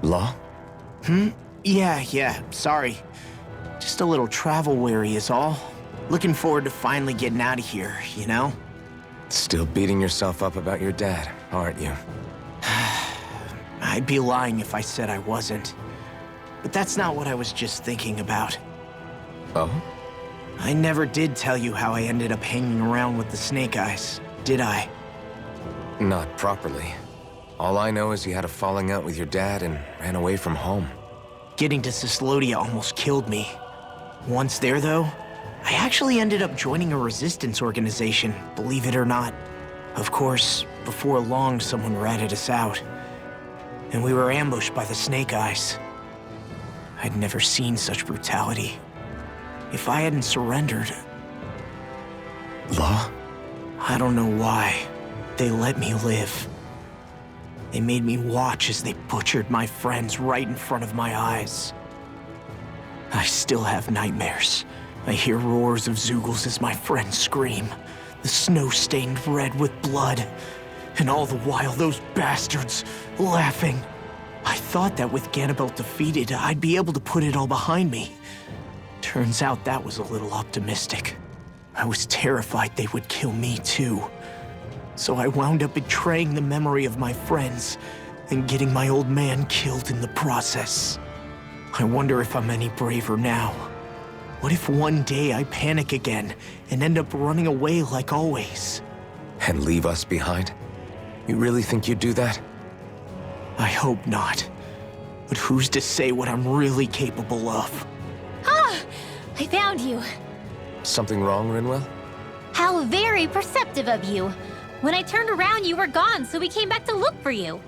Law? Yeah, sorry. Just a little travel weary is all. Looking forward to finally getting out of here, you know? Still beating yourself up about your dad, aren't you? I'd be lying if I said I wasn't. But that's not what I was just thinking about. Oh? I never did tell you how I ended up hanging around with the Snake Eyes, did I? Not properly. All I know is you had a falling out with your dad and ran away from home. Getting to Cislodia almost killed me. Once there, though, I actually ended up joining a resistance organization, believe it or not. Of course, before long, someone ratted us out. And we were ambushed by the Snake Eyes. I'd never seen such brutality. If I hadn't surrendered... Law? I don't know why. They let me live. They made me watch as they butchered my friends right in front of my eyes. I still have nightmares. I hear roars of Zeugles as my friends scream, the snow stained red with blood, and all the while those bastards laughing. I thought that with Ganabelt defeated, I'd be able to put it all behind me. Turns out that was a little optimistic. I was terrified they would kill me too. So I wound up betraying the memory of my friends and getting my old man killed in the process. I wonder if I'm any braver now. What if one day I panic again and end up running away like always? And leave us behind? You really think you'd do that? I hope not. But who's to say what I'm really capable of? Ah! I found you. Something wrong, Rinwell? How very perceptive of you. When I turned around, you were gone, so we came back to look for you.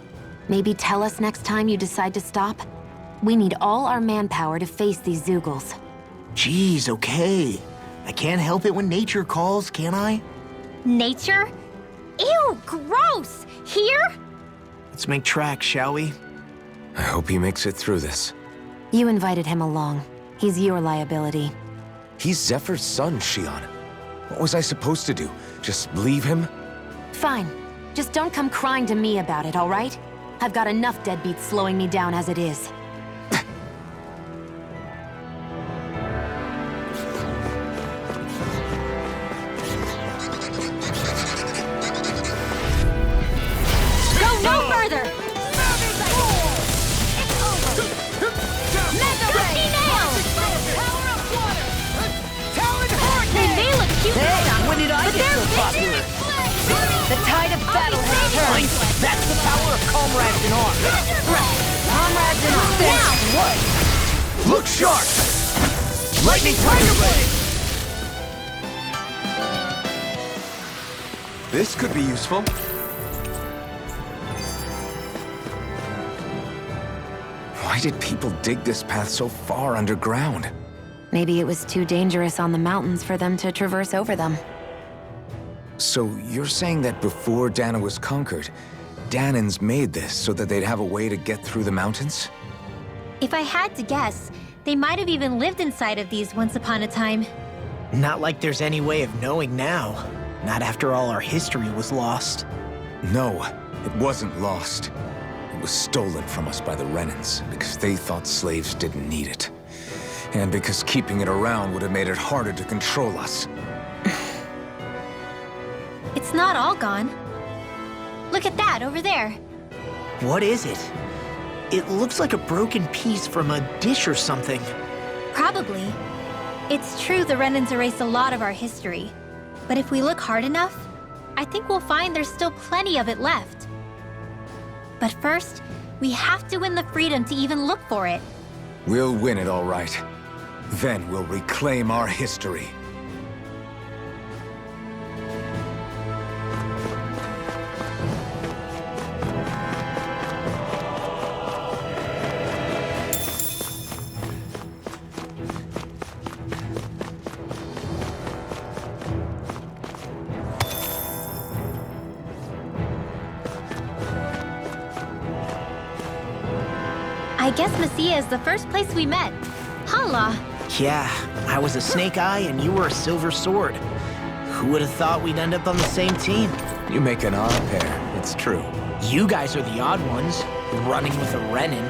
Maybe tell us next time you decide to stop? We need all our manpower to face these Zeugles. Jeez, okay. I can't help it when nature calls, can I? Nature? Ew, gross! Here? Let's make tracks, shall we? I hope he makes it through this. You invited him along. He's your liability. He's Zephyr's son, Shion. What was I supposed to do? Just leave him? Fine. Just don't come crying to me about it, all right? I've got enough deadbeats slowing me down as it is. Go no further! Mega Ray! Nail! Power of water! Talon Hurricane! They may look cute this time, when did I but get they're so popular? bitchy! The tide of battle has turned. That's the power of comrades in arms. Right. Comrades in arms. Now! What? Look sharp! Lightning Tiger Blade! This could be useful. Why did people dig this path so far underground? Maybe it was too dangerous on the mountains for them to traverse over them. So you're saying that before Dahnan was conquered, Dahnans made this so that they'd have a way to get through the mountains? If I had to guess, they might have even lived inside of these once upon a time. Not like there's any way of knowing now. Not after all our history was lost. No, it wasn't lost. It was stolen from us by the Renans because they thought slaves didn't need it. And because keeping it around would have made it harder to control us. It's not all gone. Look at that over there. What is it? It looks like a broken piece from a dish or something. Probably. It's true the Renans erased a lot of our history. But if we look hard enough, I think we'll find there's still plenty of it left. But first, we have to win the freedom to even look for it. We'll win it all right. Then we'll reclaim our history. I guess Messia is the first place we met. Hala. Yeah, I was a Snake Eye and you were a Silver Sword. Who would have thought we'd end up on the same team? You make an odd pair, it's true. You guys are the odd ones, running with a Renan.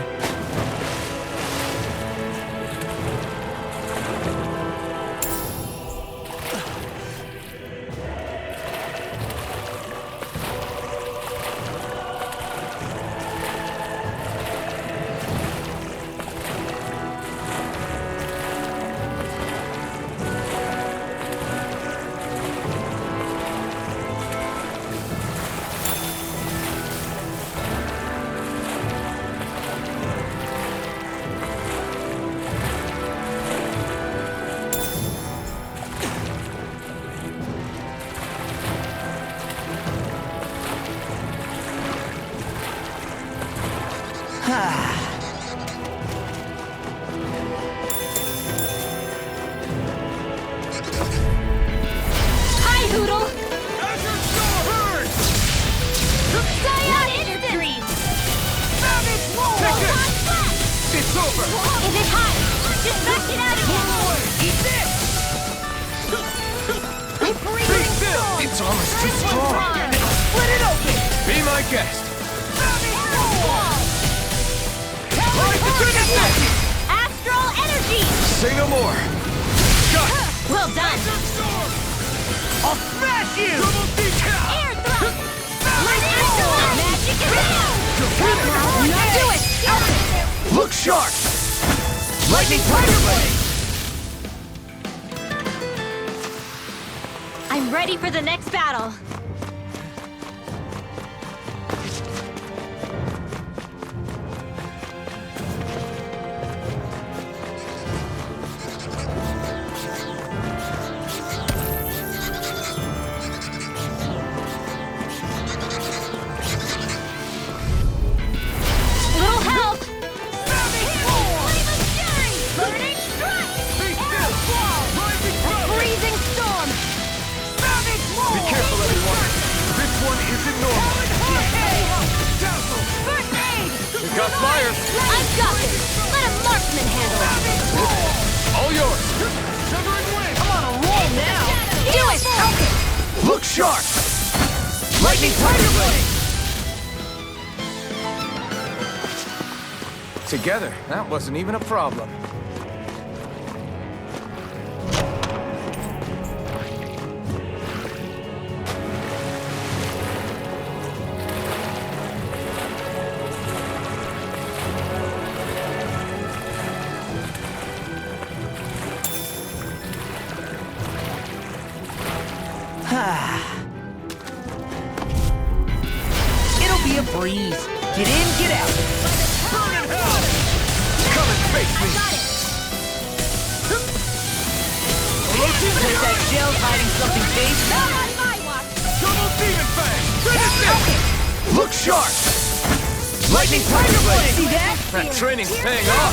Hi, Hoodle! It's over! Is it hot? Just smash it out again! Eat this! Its armor's too strong! Split it open! Be my guest! Astral energy! Say no more! Got it! Well done! I'll smash you! Air thrust! Let astral magic it down! Do it! Look sharp! Lightning Tiger Blade! I'm ready for the next battle. Little help! Burning strike! Freezing storm! Be careful, everyone! This one isn't normal! First aid! We got fire! I've got this! Let a marksman handle it! All yours! I'm on a roll now! Do it! Look sharp! Lightning Tiger Blade! Together, that wasn't even a problem. It'll be a breeze. Get in, get out. Burn in hell! Come and face me! Bet that shell's hiding something tasty. Not on my watch! Double Demon Fang! Finish this! Look sharp! Lightning Tiger Blade! See that? That training's paying off!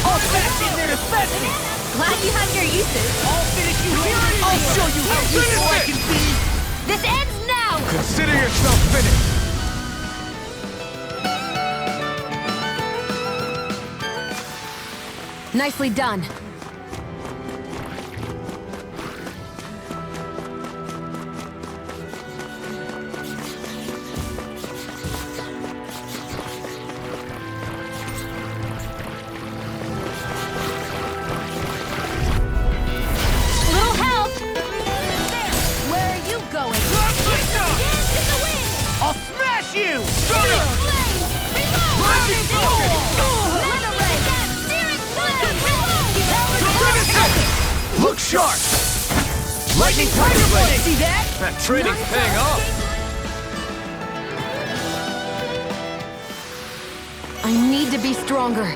I'll bash in there to fetch me. Glad you have your uses. I'll finish you here. I'll show you how useful I can be. This ends now! Consider yourself finished! Nicely done. Little help! Where are you going? Dance in the wind! I'll smash you. Look sharp! Lightning Tiger Blade! See that? That training's paying off! I need to be stronger.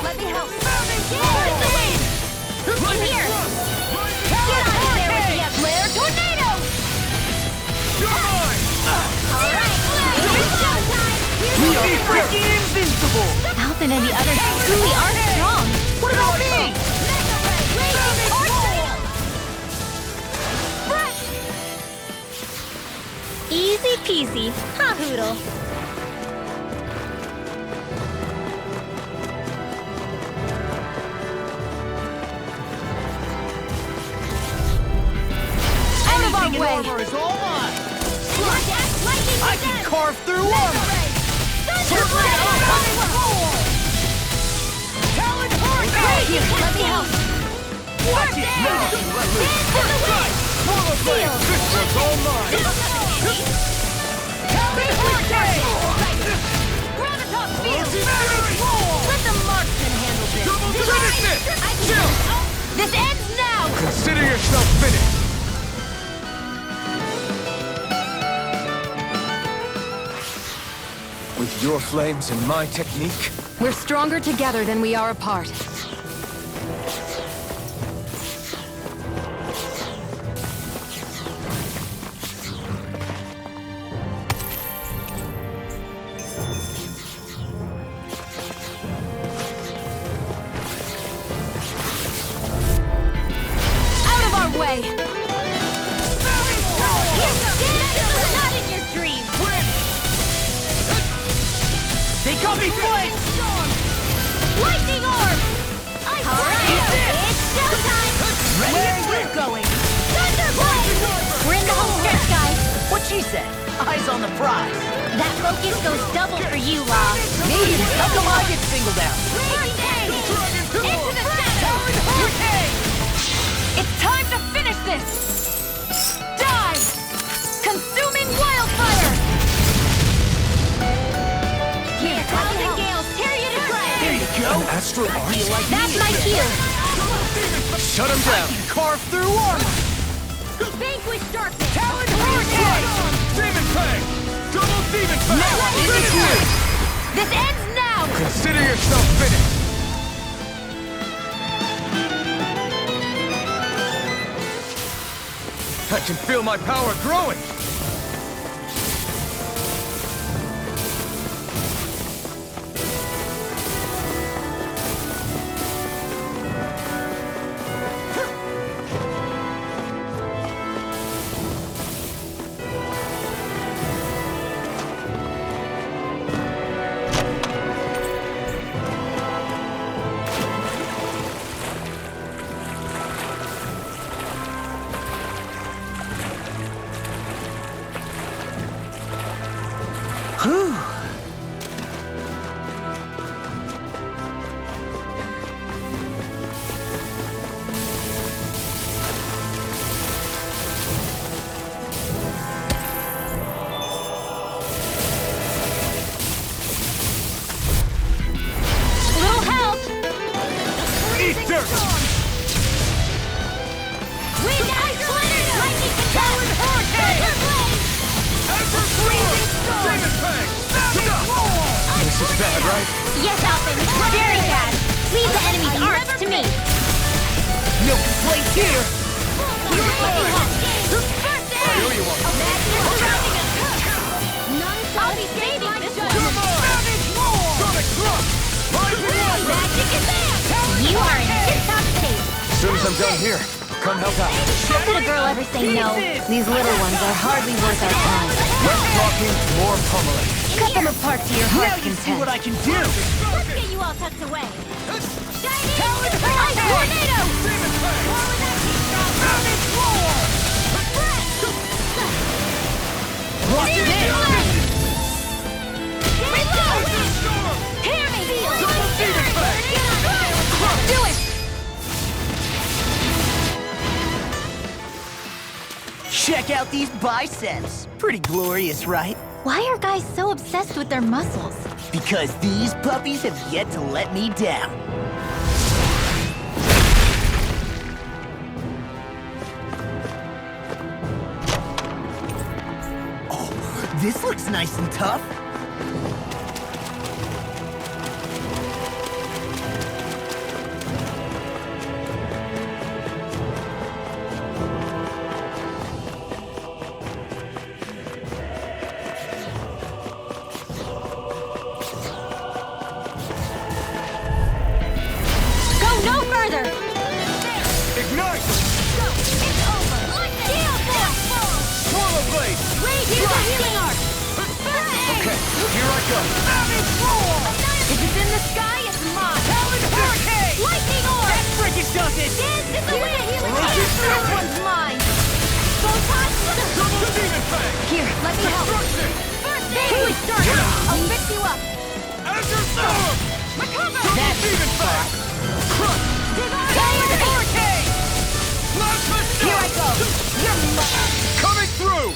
Let me help. Get the wind! In here! Get out of there with the flare tornado! Alright, it's showtime! We are freaking invincible. Alphen and the others truly are strong. What about me? Easy peasy, huh, Hoodle? Out of our Anything in way! armor is all mine. Lightning I can carve through armor. Talon Hurricane. Let me help. Watch it now. Swallow Blade. This one's all mine. Talon Hurricane. Gravitop field! Let the marksman handle this. Finish it! Chill! This ends now! Consider yourself finished! With your flames and my technique, We're stronger together than we are apart. away! Not in your dreams! They got me flanked! Lightning orb! It's showtime! Where are you going? Thunderblade! We're in the home stretch, guys. What she said. Eyes on the prize. That focus goes double for you, Law. Me? How come I get singled out? Into the shadows! It's time to finish this! Die! Consuming wildfire! Here, thousand gales, tear you to shreds! There you go. An astral arch? That's my cue! Shut him down! Carve through armor. Vanquish darkness! Talon Hurricane! Demon Fang! Double Demon Fang! Now I'm in the clear. This ends now! Consider yourself finished! I can feel my power growing! Little help! Eat dirt! Wind Lightning Talon Demon Fang! This is bad, right? Yes, Alphen, very bad. Leave the enemy's arts to me. No complaints here. I owe you one. I'll be saving this one. Sonic Thrust! Rising Light! Magic advance! You are in tip-top shape. As soon as I'm done here, come help out. How could a girl ever say no? These little ones are hardly worth our time. Less talking, more pummeling. Cut them apart to your Now heart's you see what content. I can do. Let's get you all tucked away. Shining Ice Tornado! Demon Fang! Locked it in. Reload! Hear me! Demon Fang! Do it! Check out these biceps. Pretty glorious, right? Why are guys so obsessed with their muscles? Because these puppies have yet to let me down. Oh, this looks nice and tough. Go no further! Ignite! It's over! Gale Force! Swallow Blade! Here's the healing arc! Okay, here I go. If it's in the sky, it's mine! Talon Hurricane! Lightning orb! That frickin' does it! Dance in the wind! Ferocious This Fury! one's mine! Photon! Double Demon Fang! Here, let me help! Destruction! First aid! I'll fix you up! Azure Storm! Recover! Double Demon Fang! Crush! Talon Hurricane! Plasma Here I Shot! go! You're mine! Coming through!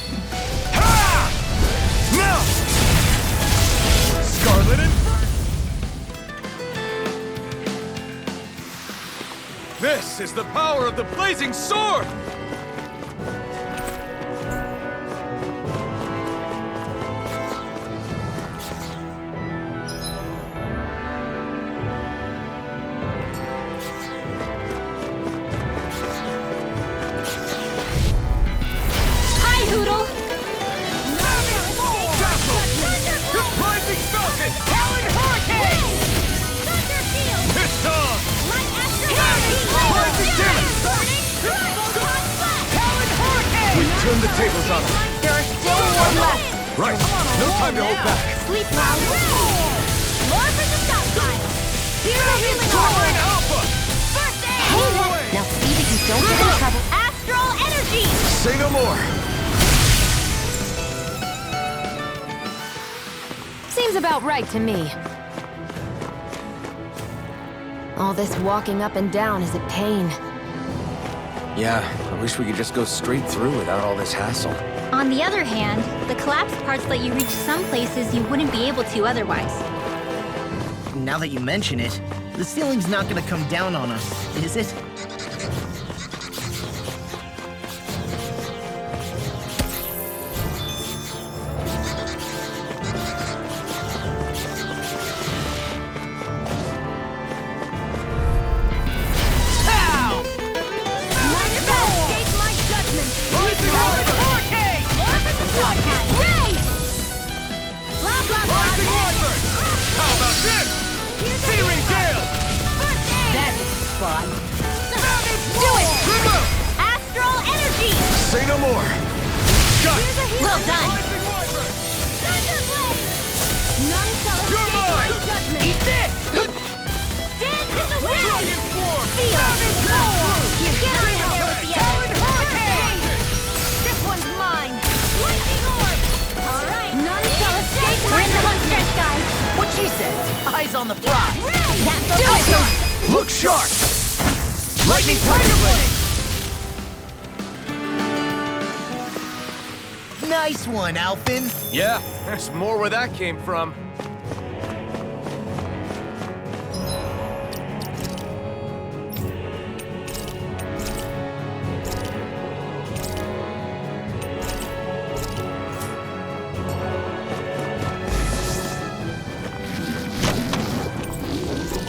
Ha! Now! Scarlet and... This is the power of the blazing sword! Hi, Hoodle! Rising Falcon! Talon Hurricane! Thunder Field! Pissed off! Light Astral! Rising Demon! Burning! tables on them. There are still more left. Right. No time to hold back. Sleep now. More for the stockpile. Here's a healing Calling orb. Alpha! First aid. Hey, now see that you don't get in trouble. Astral energy. Say no more. Seems about right to me. All this walking up and down is a pain. Yeah, I wish we could just go straight through without all this hassle. On the other hand, the collapsed parts let you reach some places you wouldn't be able to otherwise. Now that you mention it, the ceiling's not gonna come down on us, is it? Say no more. Got it. Well done. You're mine! Eat this! Dance in the wind. Feel. Get on there with the Hurricane! This one's mine. Lightning orb. All right. None shall escape. We're in the home stretch, guys. What she said. Eyes on the prize. That's Look sharp. Lightning Tiger Blade! Nice one, Alphen. Yeah, there's more where that came from.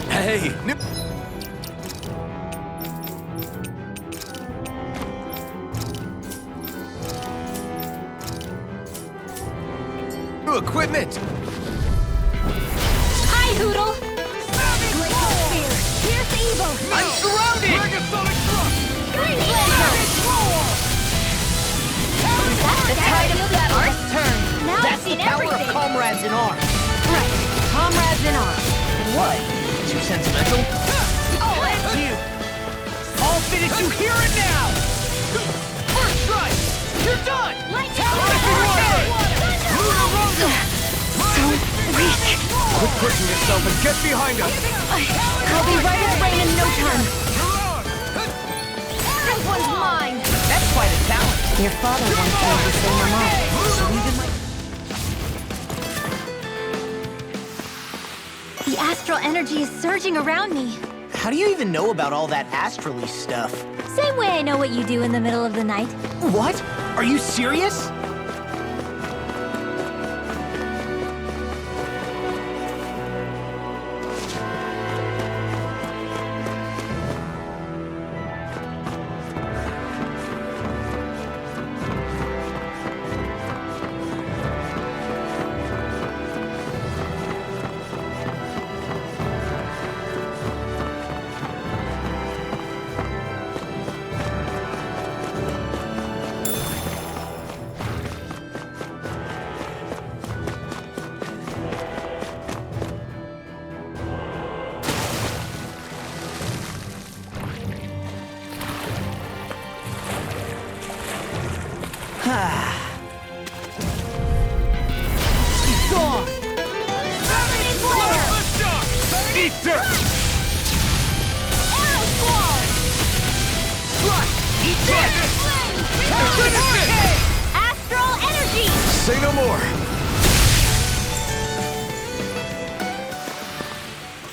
Hey, new equipment. Hi, Hoodle. Glacial Spear. Here's evil. I'm surrounded! Megasonic Thrust! Green Blazer. The tide of battle has turned. Now I've That's the seen power everything. of comrades in arms. Right. Comrades in arms. What? Too sentimental? I'll end you! I'll finish you here and now! First strike! You're done! Quit pushing yourself and get behind us. I'll be right as rain in no time. This one's mine. That's quite a talent. Your father once told the same remark. So even my... The astral energy is surging around me. How do you even know about all that astrally stuff? Same way I know what you do in the middle of the night. What? Are you serious? Eat dirt! Eat this! Astral energy! Say no more.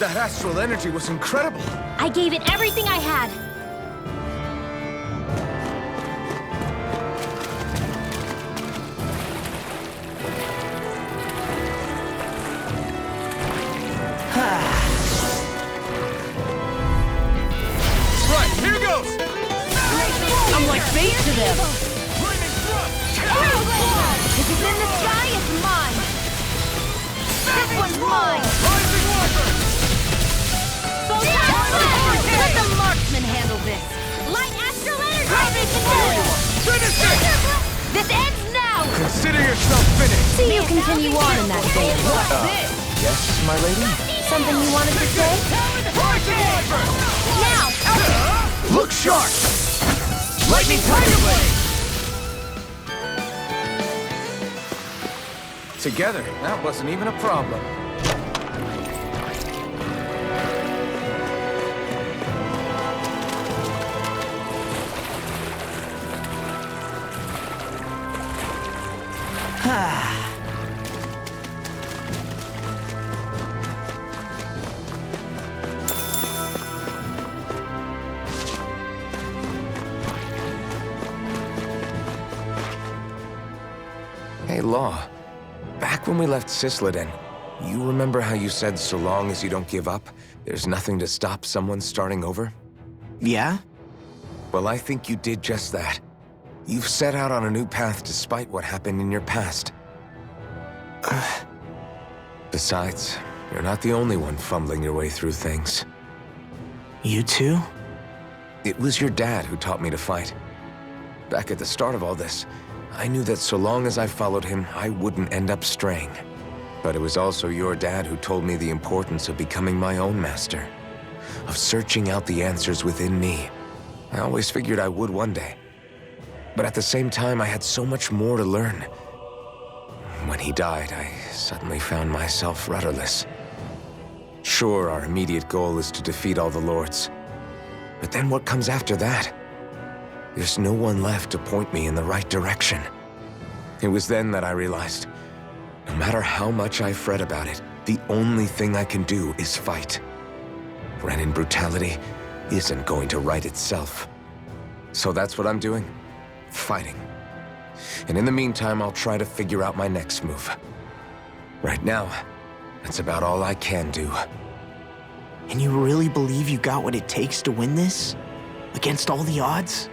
That astral energy was incredible. I gave it everything I had. Right, here goes! I'm like bait to them. If it's in the sky, it's mine. This one's mine. Let the marksman handle this. Light astral energy. Finish it! This See you continue on in that vein. Yes, my lady? Something you wanted to say? Now! Look sharp! Lightning Tiger Blade! Together, that wasn't even a problem. Hey, Law. Back when we left Cisleden, you remember how you said so long as you don't give up, there's nothing to stop someone starting over? Yeah? Well, I think you did just that. You've set out on a new path despite what happened in your past. Besides, you're not the only one fumbling your way through things. You too? It was your dad who taught me to fight. Back at the start of all this, I knew that so long as I followed him, I wouldn't end up straying. But it was also your dad who told me the importance of becoming my own master, of searching out the answers within me. I always figured I would one day. But at the same time, I had so much more to learn. When he died, I suddenly found myself rudderless. Sure, our immediate goal is to defeat all the lords. But then what comes after that? There's no one left to point me in the right direction. It was then that I realized, no matter how much I fret about it, the only thing I can do is fight. Renan brutality isn't going to right itself. So that's what I'm doing. Fighting. And in the meantime, I'll try to figure out my next move. Right now, that's about all I can do. And you really believe you got what it takes to win this? Against all the odds?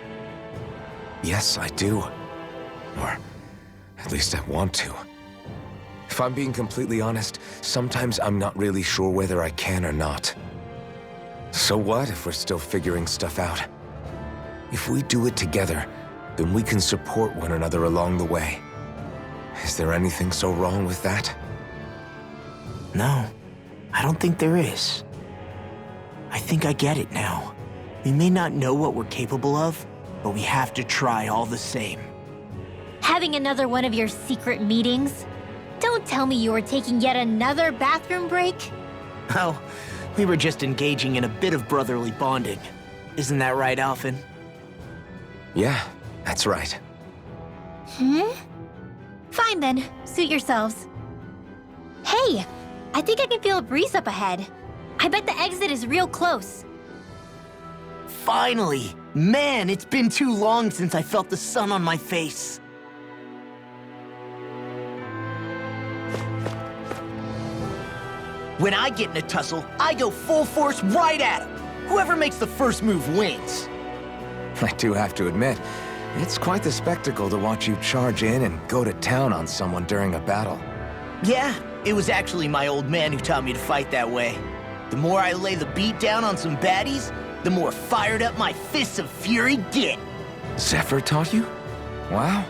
Yes, I do. Or at least I want to. If I'm being completely honest, sometimes I'm not really sure whether I can or not. So what if we're still figuring stuff out? If we do it together, then we can support one another along the way. Is there anything so wrong with that? No, I don't think there is. I think I get it now. We may not know what we're capable of, but we have to try all the same. Having another one of your secret meetings? Don't tell me you were taking yet another bathroom break? Oh, we were just engaging in a bit of brotherly bonding. Isn't that right, Alphen? Yeah, that's right. Fine then, suit yourselves. Hey, I think I can feel a breeze up ahead. I bet the exit is real close. Finally! Man, it's been too long since I felt the sun on my face. When I get in a tussle, I go full force right at him. Whoever makes the first move wins. I do have to admit, it's quite the spectacle to watch you charge in and go to town on someone during a battle. Yeah, it was actually my old man who taught me to fight that way. The more I lay the beat down on some baddies, the more fired up my fists of fury get. Zephyr taught you? Wow.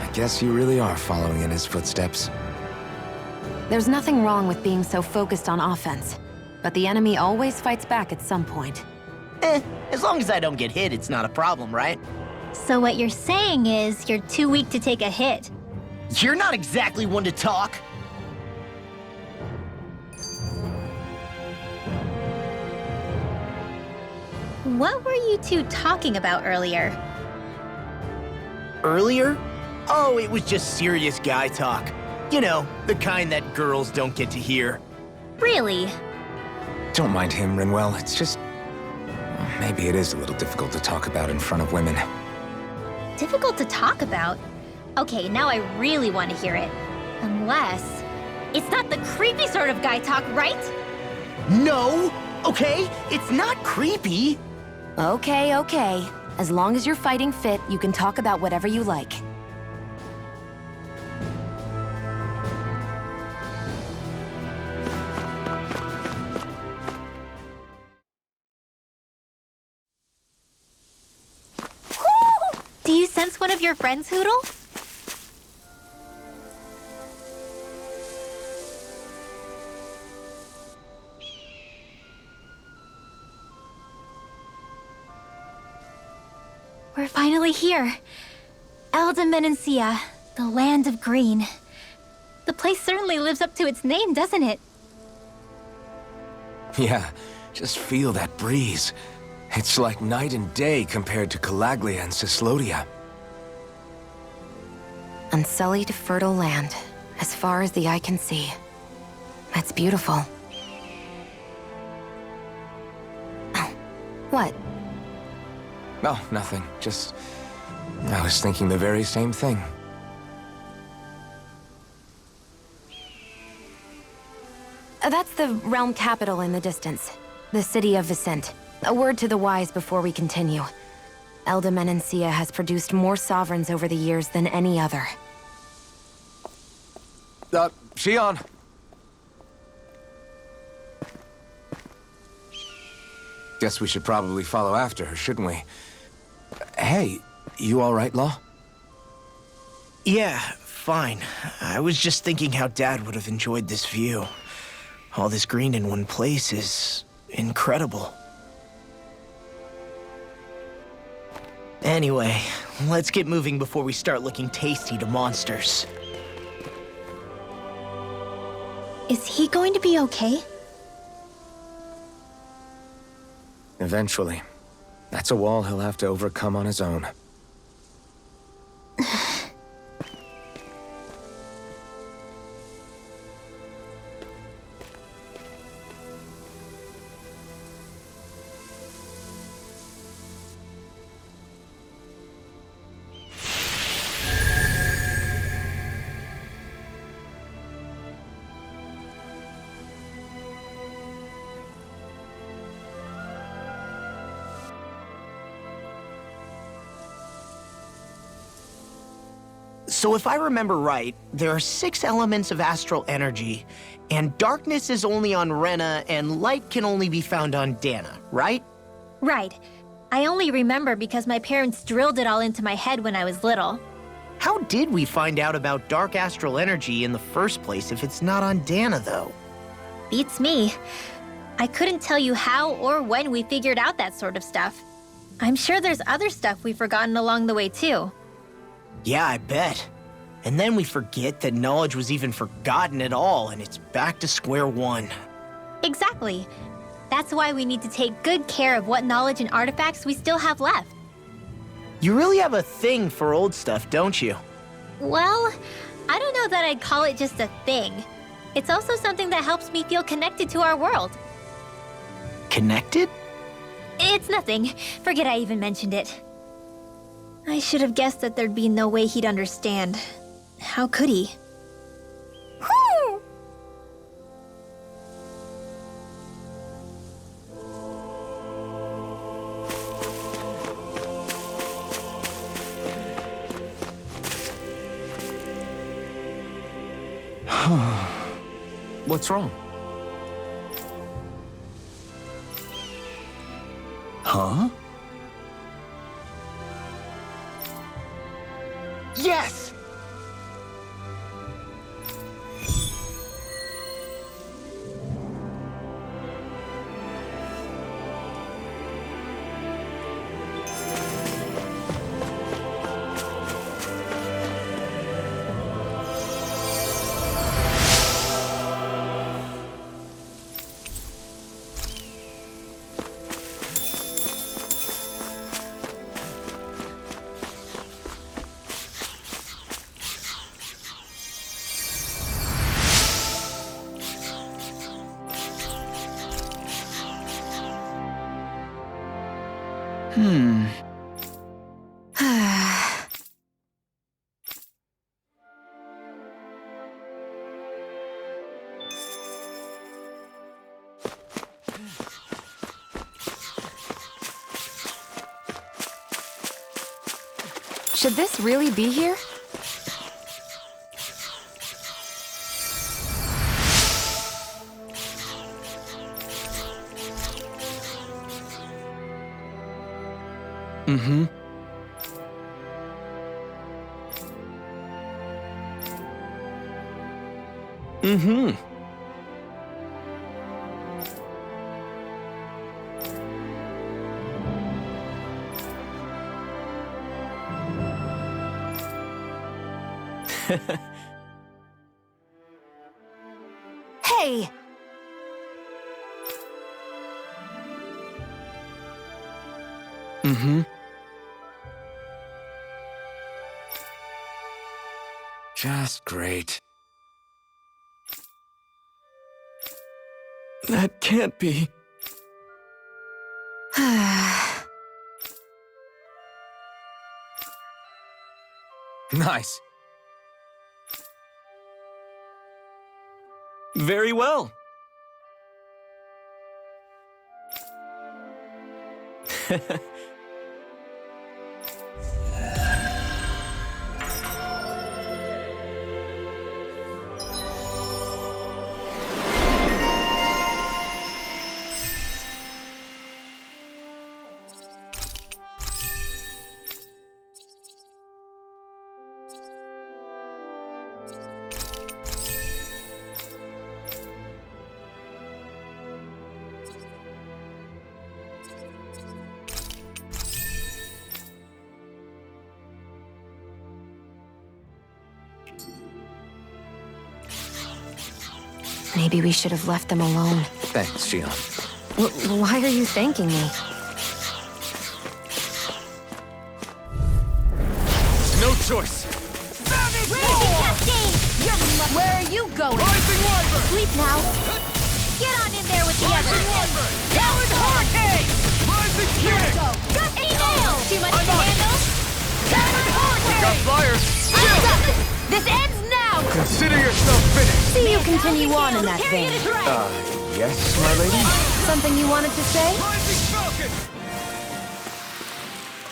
I guess you really are following in his footsteps. There's nothing wrong with being so focused on offense, but the enemy always fights back at some point. As long as I don't get hit, it's not a problem, right? So what you're saying is you're too weak to take a hit. You're not exactly one to talk. What were you two talking about earlier? Earlier? Oh, it was just serious guy talk. You know, the kind that girls don't get to hear. Really? Don't mind him, Rinwell. It's just... maybe it is a little difficult to talk about in front of women. Difficult to talk about? Okay, now I really want to hear it. Unless... it's not the creepy sort of guy talk, right? No! Okay? It's not creepy! Okay, okay. As long as you're fighting fit, you can talk about whatever you like. Do you sense one of your friends, Hoodle? We're finally here. Menancia, the land of green. The place certainly lives up to its name, doesn't it? Yeah, just feel that breeze. It's like night and day compared to Calaglian and Cislodia. Unsullied, fertile land, as far as the eye can see. That's beautiful. Oh, what? Oh, nothing. Just... I was thinking the very same thing. That's the realm capital in the distance. The city of Vicent. A word to the wise before we continue. Menancia has produced more sovereigns over the years than any other. Shion! Guess we should probably follow after her, shouldn't we? Hey, you all right, Law? Yeah, fine. I was just thinking how Dad would have enjoyed this view. All this green in one place is incredible. Anyway, let's get moving before we start looking tasty to monsters. Is he going to be okay? Eventually. That's a wall he'll have to overcome on his own. So if I remember right, there are 6 elements of astral energy, and darkness is only on Renan, and light can only be found on Dahnan, right? Right. I only remember because my parents drilled it all into my head when I was little. How did we find out about dark astral energy in the first place if it's not on Dahnan, though? Beats me. I couldn't tell you how or when we figured out that sort of stuff. I'm sure there's other stuff we've forgotten along the way, too. Yeah, I bet. And then we forget that knowledge was even forgotten at all, and it's back to square one. Exactly. That's why we need to take good care of what knowledge and artifacts we still have left. You really have a thing for old stuff, don't you? Well, I don't know that I'd call it just a thing. It's also something that helps me feel connected to our world. Connected? It's nothing. Forget I even mentioned it. I should have guessed that there'd be no way he'd understand. How could he? What's wrong? Huh? Yes! Should this really be here? Mm-hmm. Mm-hmm. Hey! Mm-hmm. Just great. That can't be. Nice. Very well. Maybe we should have left them alone. Thanks, Shion. Why are you thanking me? No choice. Where are you going? Rising Wyvern! Sleep now. Get on in there with the Rising others. Wyvern! Talon Hurricane! Rising Phoenix! Got a nail. Too much to handle. Talon Hurricane! Got flyers. This ends now. Consider yourself finished. See you continue on in that vein. Yes, my lady? Something you wanted to say? Rising Falcon!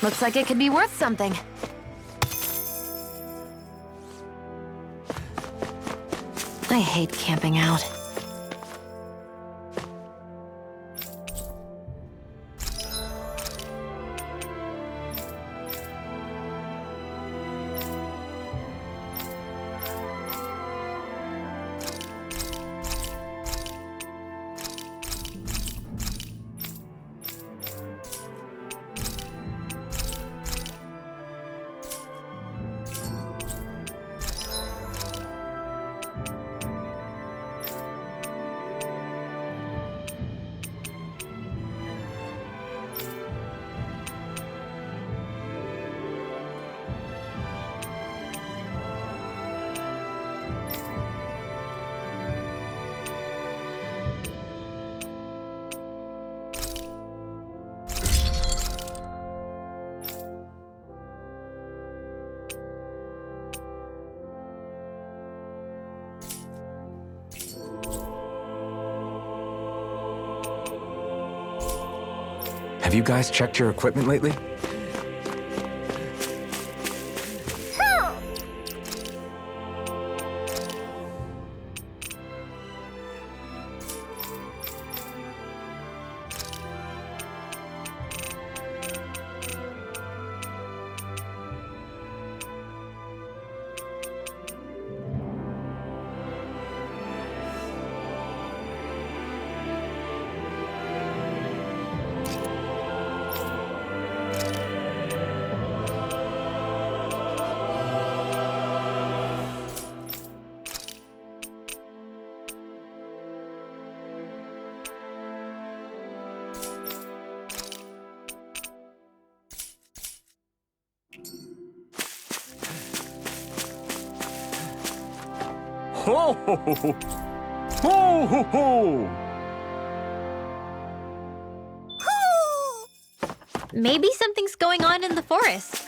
Looks like it could be worth something. I hate camping out. Have you guys checked your equipment lately? Ho ho ho ho! Ho ho ho! Maybe something's going on in the forest.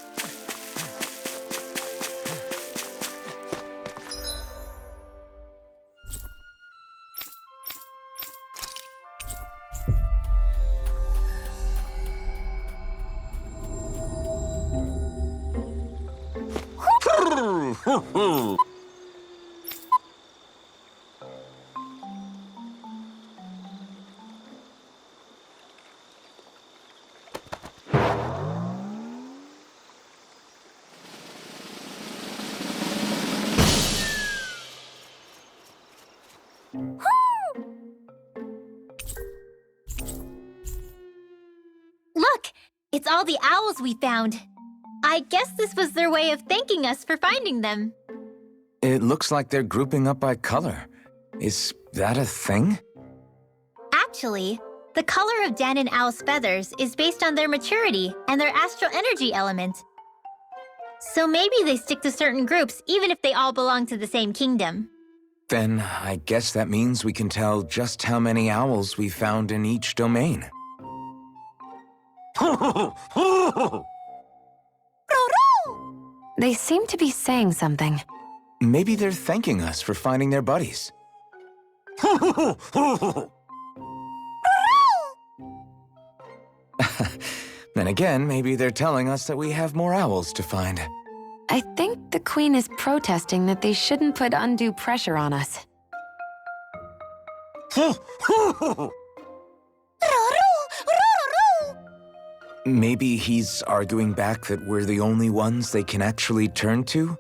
Look! It's all the owls we found. I guess this was their way of thanking us for finding them. It looks like they're grouping up by color. Is that a thing? Actually, the color of Dahnan owl's feathers is based on their maturity and their astral energy element. So maybe they stick to certain groups even if they all belong to the same kingdom. Then I guess that means we can tell just how many owls we found in each domain. They seem to be saying something. Maybe they're thanking us for finding their buddies. Then again, maybe they're telling us that we have more owls to find. I think the Queen is protesting that they shouldn't put undue pressure on us. Maybe he's arguing back that we're the only ones they can actually turn to?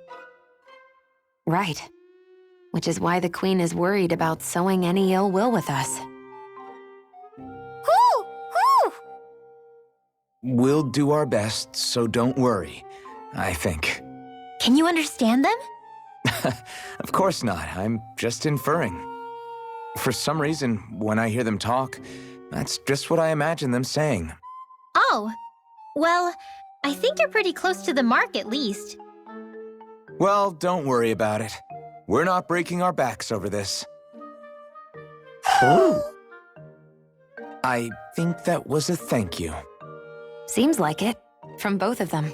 Right. Which is why the Queen is worried about sowing any ill will with us. We'll do our best, so don't worry, I think. Can you understand them? Of course not, I'm just inferring. For some reason, when I hear them talk, that's just what I imagine them saying. Oh, well, I think you're pretty close to the mark at least. Well, don't worry about it. We're not breaking our backs over this. I think that was a thank you. Seems like it, from both of them.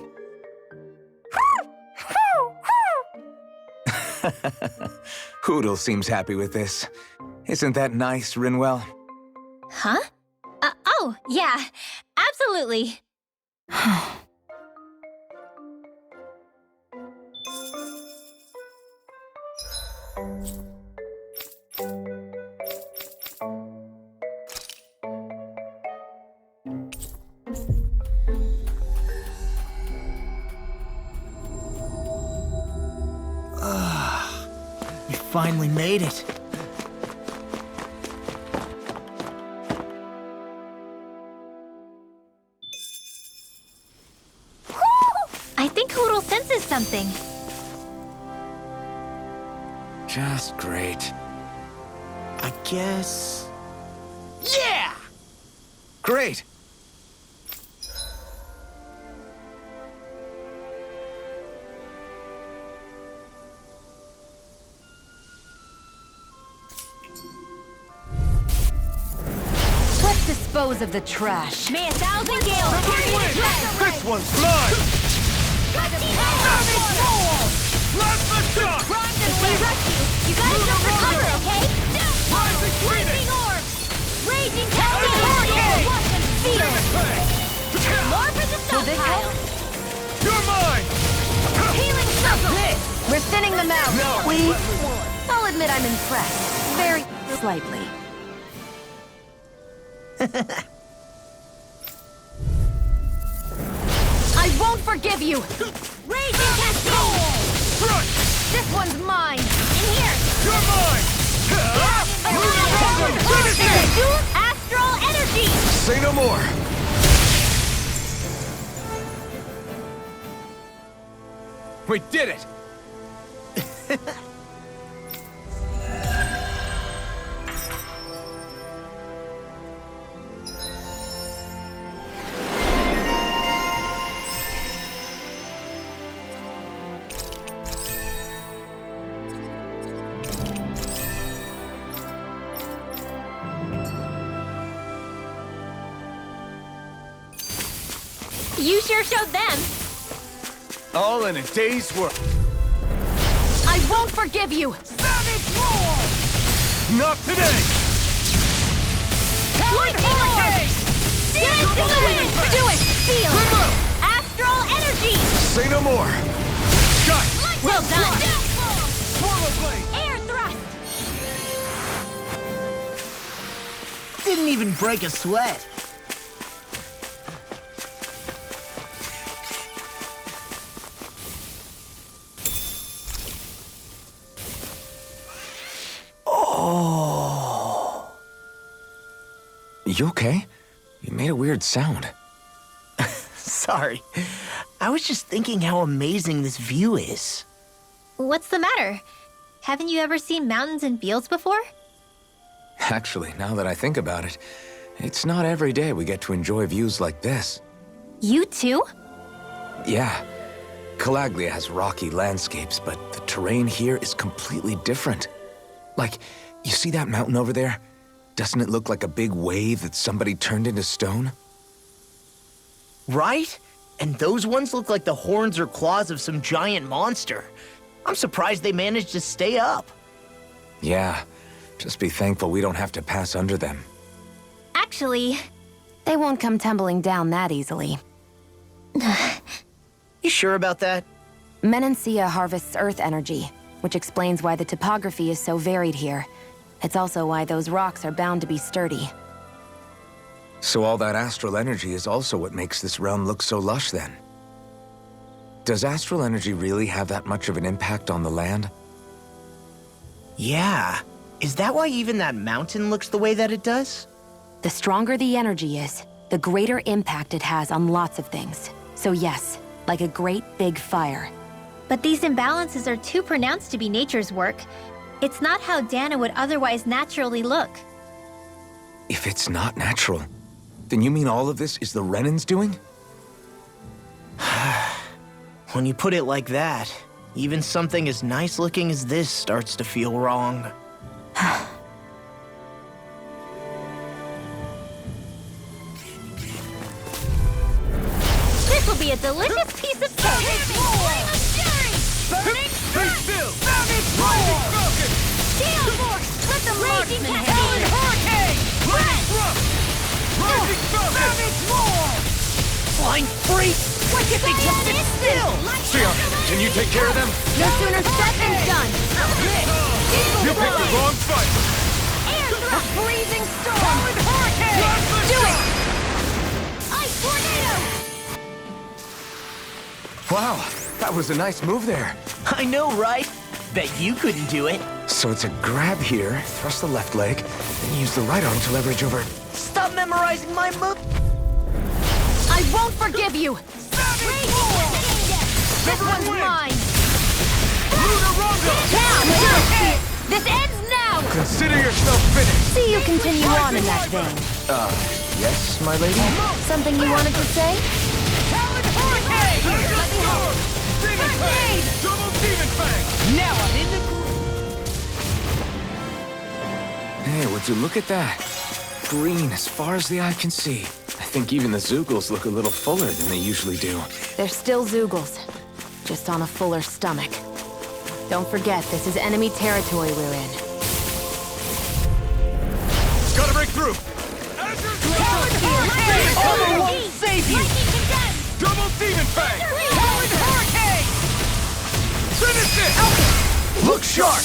Hoodle seems happy with this. Isn't that nice, Rinwell? Huh? Oh, yeah, absolutely. We finally made it. I think Hoodle senses something. Just great. I guess... Yeah! Great! Let's dispose of the trash. May 1,000 gales carry the trash. This one's mine! If we rush you, you gotta jump for cover, okay? Lightning orbs! Raging Calaglian! Watch and feel! More for the stockpile! You're mine! Healing circle! We're thinning them out. I'll admit I'm impressed. Very slightly. I won't forgive you! Raging Cascade! This one's mine! In here! You're mine! Astral energy! Say no more! We did it! You sure showed them. All in a day's work. I won't forgive you! Savage roar! Not today! Lightning orb! Dance in the wind! Do it! Feel! Astral energy! Say no more! Shot! Well done! Swallow blade! Air thrust! Didn't even break a sweat. You okay? You made a weird sound. Sorry. I was just thinking how amazing this view is. What's the matter? Haven't you ever seen mountains and fields before? Actually, now that I think about it, it's not every day we get to enjoy views like this. You too? Yeah, Calaglia has rocky landscapes, but the terrain here is completely different. Like, you see that mountain over there? Doesn't it look like a big wave that somebody turned into stone? Right? And those ones look like the horns or claws of some giant monster. I'm surprised they managed to stay up. Yeah, just be thankful we don't have to pass under them. Actually, They won't come tumbling down that easily. You sure about that? Menancia harvests earth energy, which explains why the topography is so varied here. It's also why those rocks are bound to be sturdy. So all that astral energy is also what makes this realm look so lush then? Does astral energy really have that much of an impact on the land? Yeah. Is that why even that mountain looks the way that it does? The stronger the energy is, the greater impact it has on lots of things. So yes, like a great big fire. but these imbalances are too pronounced to be nature's work. It's not how Dahnan would otherwise naturally look. If it's not natural, then you mean all of this is the Renan's doing? When you put it like that, even something as nice looking as this starts to feel wrong. This will be a delicious piece of cake! Burning! Steel force! Let the raging cascade! Hurricane! Flying freak! Why can't they just sit still? Sion, can you take care of them? No sooner said than done! You picked the wrong fight! A freezing storm! Hurricane! Do it! Ice tornado! Wow, that was a nice move there. I know, right? Bet you couldn't do it. So it's a grab here, thrust the left leg, then use the right arm to leverage over... Stop memorizing my move. I won't forgive you! This one's mine! Down! This ends now! Consider yourself finished! See you continue on in that vein. Yes, my lady? Something you wanted to say? Now I'm in the Hey, would you look at that? Green as far as the eye can see. I think even the Zoogles look a little fuller than they usually do. They're still Zoogles, just on a fuller stomach. Don't forget, this is enemy territory we're in. Gotta break through! Armor won't save you! Double Demon Fang! Talon Hurricane! Finish it! Look sharp!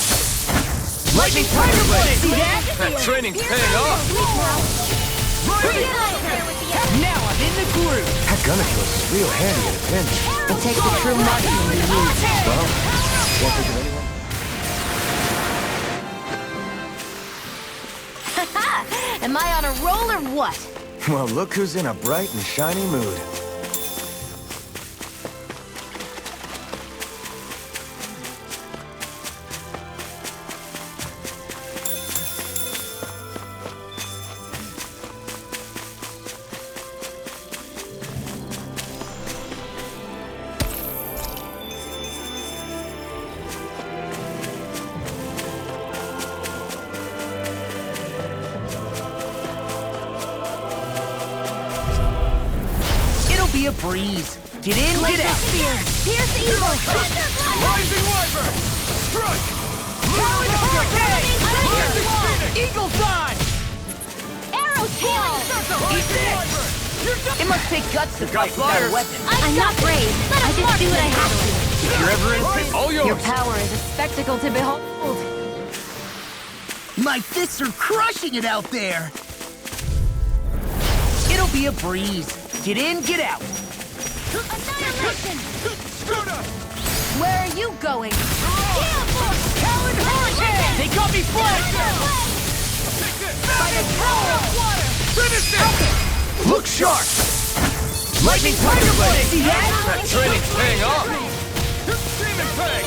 Lightning Tiger Blade! See that? That training's paying off! Now I'm in the groove! That gunner kills is real handy at a pinch. It takes a true marksman to use. Well, can't think of anyone. Am I on a roll or what? Well, look who's in a bright and shiny mood. Be a breeze. Get in, get out. Pierce evil! Rising Wyvern! Strike! Talon Hurricane! Eagle's Eye! Arrow tail! Eat Wyvern! You're done! It must take guts to fight without a weapon. I'm not brave. I just do what I have to. If you're ever in pit, all Your yours! power is a spectacle to behold. My fists are crushing it out there. It'll be a breeze. Get in, get out. Annihilation! Schooner! Where are you going? Talon Hurricane! They got me flanked. By the power of water! Finish it! Look sharp. Lightning Tiger Blade. See that? That training's paying off! Demon Fang!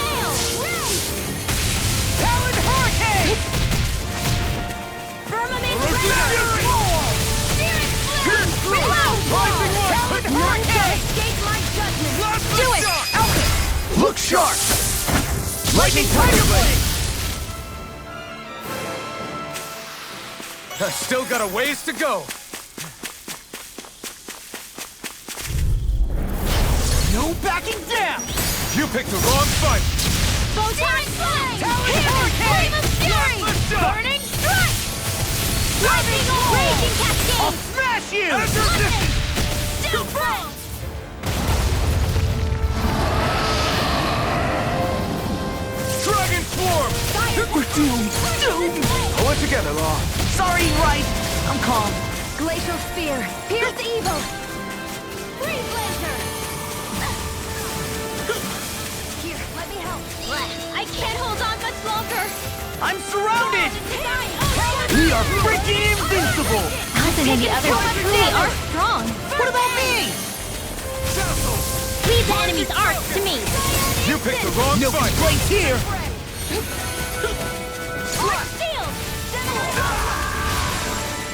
sharp! Lightning Tiger Blade! I still got a ways to go. No backing down! You picked the wrong fight. Photon Flame! Talon Flame Hurricane! of Fury! Burning Strike! Lightning Raging I'll Cascade! smash you! Still Blow! Dragon Swarm! We're doomed! Pull it together, Law. Sorry, right. I'm calm. Glacial Spear, pierce evil! Freeze Laser! Here, let me help. I can't hold on much longer! I'm surrounded! We are freaking invincible! Alphen and the others truly are strong! What about me? Leave the enemy's arcs to me! You picked the wrong No fight. complaints here! Arc Shield!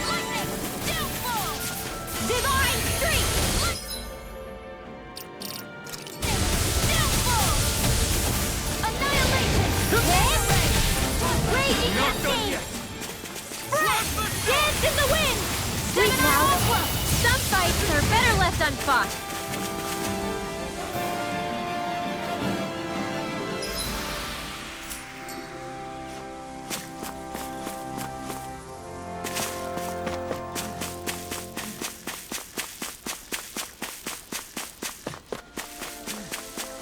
Lightning! Downfall! Divine Streak! Downfall! Annihilation! Raging Cascade! Dance in the wind! Sleep now! Some fights are better left unfought!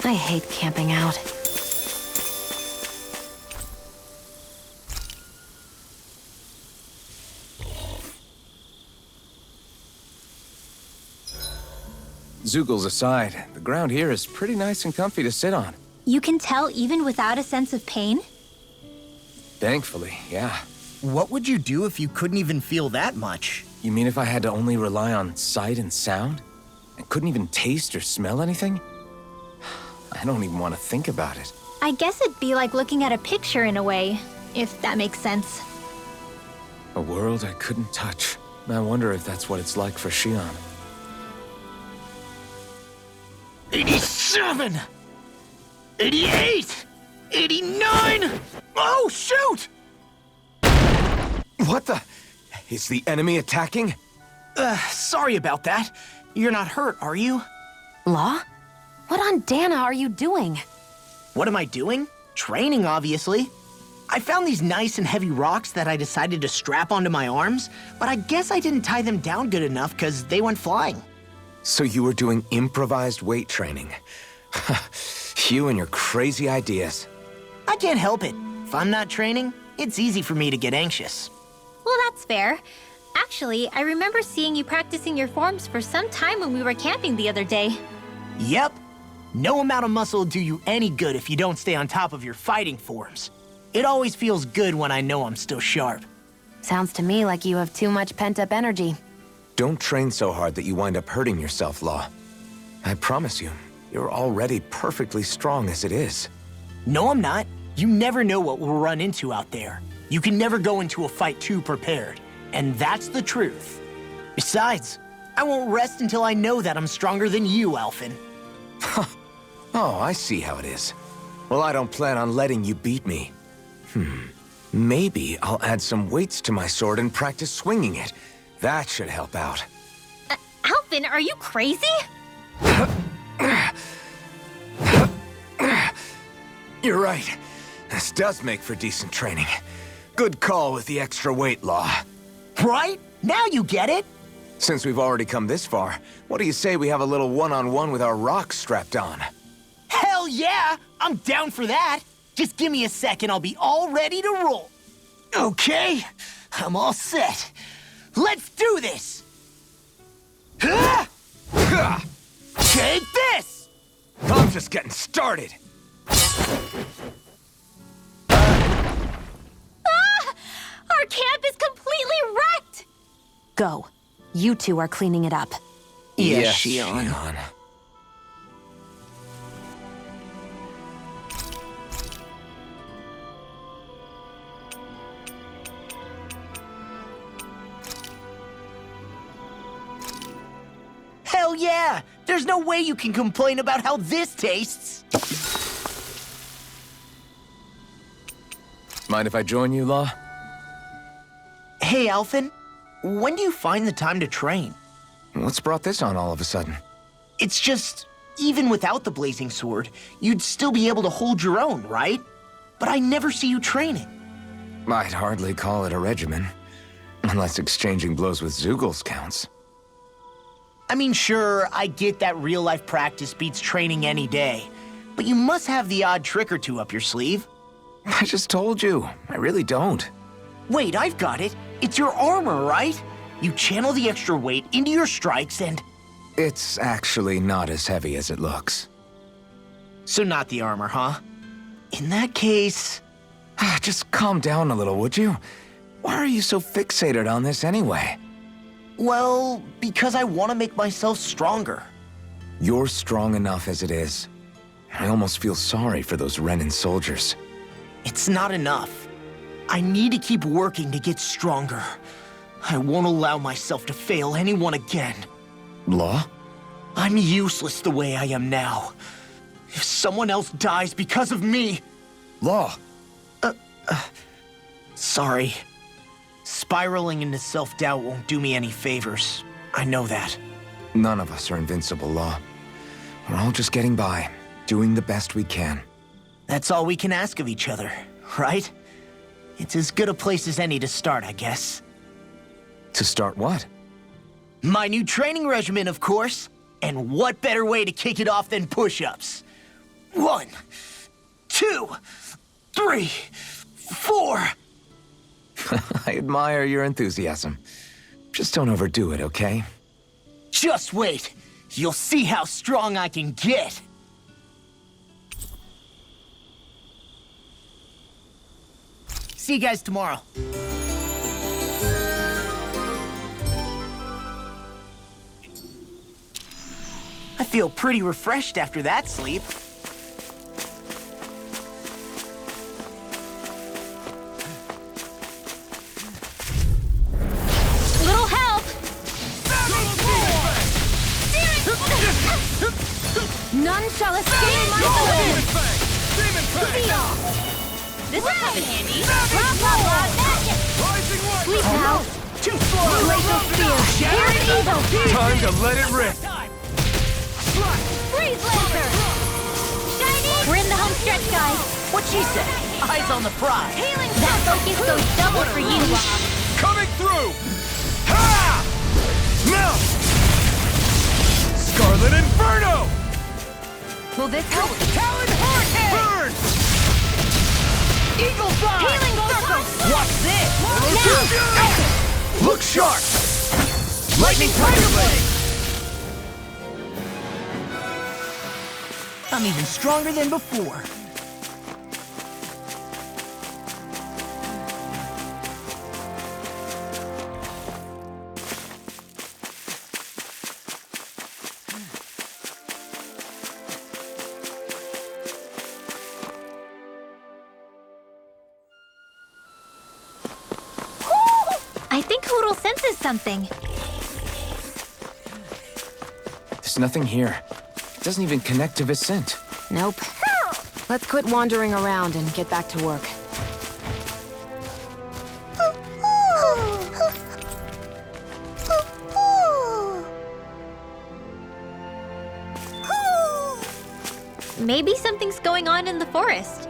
I hate camping out. Zoogles aside, the ground here is pretty nice and comfy to sit on. You can tell even without a sense of pain? Thankfully, yeah. What would you do if you couldn't even feel that much? You mean if I had to only rely on sight and sound? And couldn't even taste or smell anything? I don't even want to think about it. I guess it'd be like looking at a picture in a way, if that makes sense. A world I couldn't touch. I wonder if that's what it's like for Xion. 87! 88! 89! Oh, shoot! What the? Is the enemy attacking? Sorry about that. You're not hurt, are you? Law? What on Dahnan are you doing? What am I doing? Training, obviously. I found these nice and heavy rocks that I decided to strap onto my arms, but I guess I didn't tie them down good enough because they went flying. So you were doing improvised weight training. You and your crazy ideas. I can't help it. If I'm not training, it's easy for me to get anxious. Well, that's fair. Actually, I remember seeing you practicing your forms for some time when we were camping the other day. Yep. No amount of muscle will do you any good if you don't stay on top of your fighting forms. It always feels good when I know I'm still sharp. Sounds to me like you have too much pent-up energy. Don't train so hard that you wind up hurting yourself, Law. I promise you, you're already perfectly strong as it is. No, I'm not. You never know what we'll run into out there. You can never go into a fight too prepared. And that's the truth. Besides, I won't rest until I know that I'm stronger than you, Alphen. Oh, I see how it is. Well, I don't plan on letting you beat me. Maybe I'll add some weights to my sword and practice swinging it. That should help out. Alphen, are you crazy? You're right. This does make for decent training. Good call with the extra weight, Law. Right? Now you get it? Since we've already come this far, what do you say we have a little one-on-one with our rocks strapped on? Hell yeah! I'm down for that! Just give me a second, I'll be all ready to roll. Okay, I'm all set. Let's do this! Take this! I'm just getting started. Our camp is completely wrecked! Go. You two are cleaning it up. Yes, Xion. Hell yeah! There's no way you can complain about how this tastes! Mind if I join you, Law? Hey, Alphen. When do you find the time to train? What's brought this on all of a sudden? It's just, even without the blazing sword, you'd still be able to hold your own, right? But I never see you training. I'd hardly call it a regimen. Unless exchanging blows with Zeugles counts. I mean, sure, I get that real-life practice beats training any day. But you must have the odd trick or two up your sleeve. I just told you, I really don't. Wait, I've got it. It's your armor, right? You channel the extra weight into your strikes and... It's actually not as heavy as it looks. So not the armor, huh? In that case... Just calm down a little, would you? Why are you so fixated on this anyway? Well, because I want to make myself stronger. You're strong enough as it is. I almost feel sorry for those Renan soldiers. It's not enough. I need to keep working to get stronger. I won't allow myself to fail anyone again. Law? I'm useless the way I am now. If someone else dies because of me... Law! Sorry. Spiraling into self-doubt won't do me any favors. I know that. None of us are invincible, Law. We're all just getting by, doing the best we can. That's all we can ask of each other, right? It's as good a place as any to start, I guess. To start what? My new training regimen, of course. And what better way to kick it off than push-ups? 1, 2, 3, 4... I admire your enthusiasm. Just don't overdo it, okay? Just wait. You'll see how strong I can get. See you guys tomorrow. I feel pretty refreshed after that sleep. Little help! None shall escape my sword! This will come in handy. Blah, blah, blah, magic! Sleep now! Too slow! Glacial spear! Here in evil! Time to let it rip! Freeze laser! Shiny! We're in the home stretch, guys. What'd she say? Eyes on the prize. Healing that focus goes double for you, Bob. Coming through! Ha! Melt! Scarlet Inferno! Will this help? Talon Hurricane! Burn! Eagle Fly! Healing circle! What's this? Now! Look sharp! Lightning Tiger Blade! I'm even stronger than before. I think Hoodle senses something. There's nothing here. It doesn't even connect to Vicent. Nope. Let's quit wandering around and get back to work. Maybe something's going on in the forest.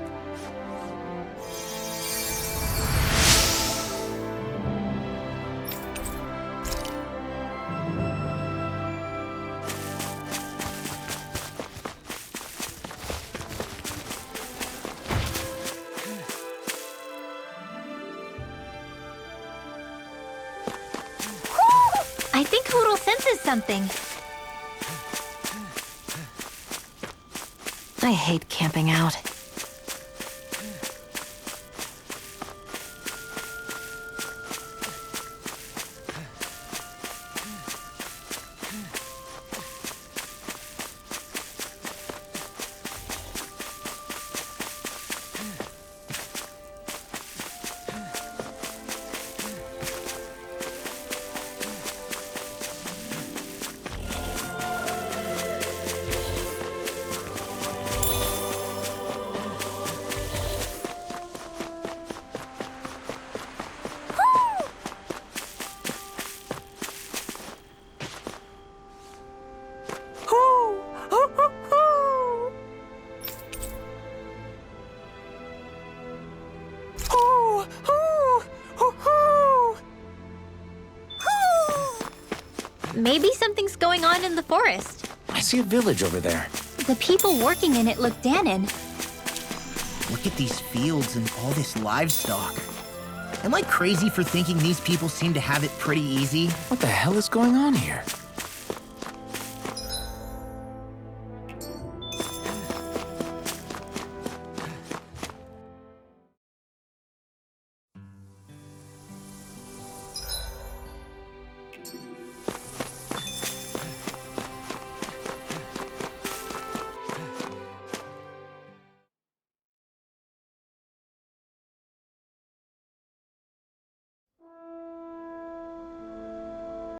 I think Hoodle senses something. I hate camping out. Maybe something's going on in the forest. I see a village over there. The people working in it look Dahnan. Look at these fields and all this livestock. Am I crazy for thinking these people seem to have it pretty easy? What the hell is going on here?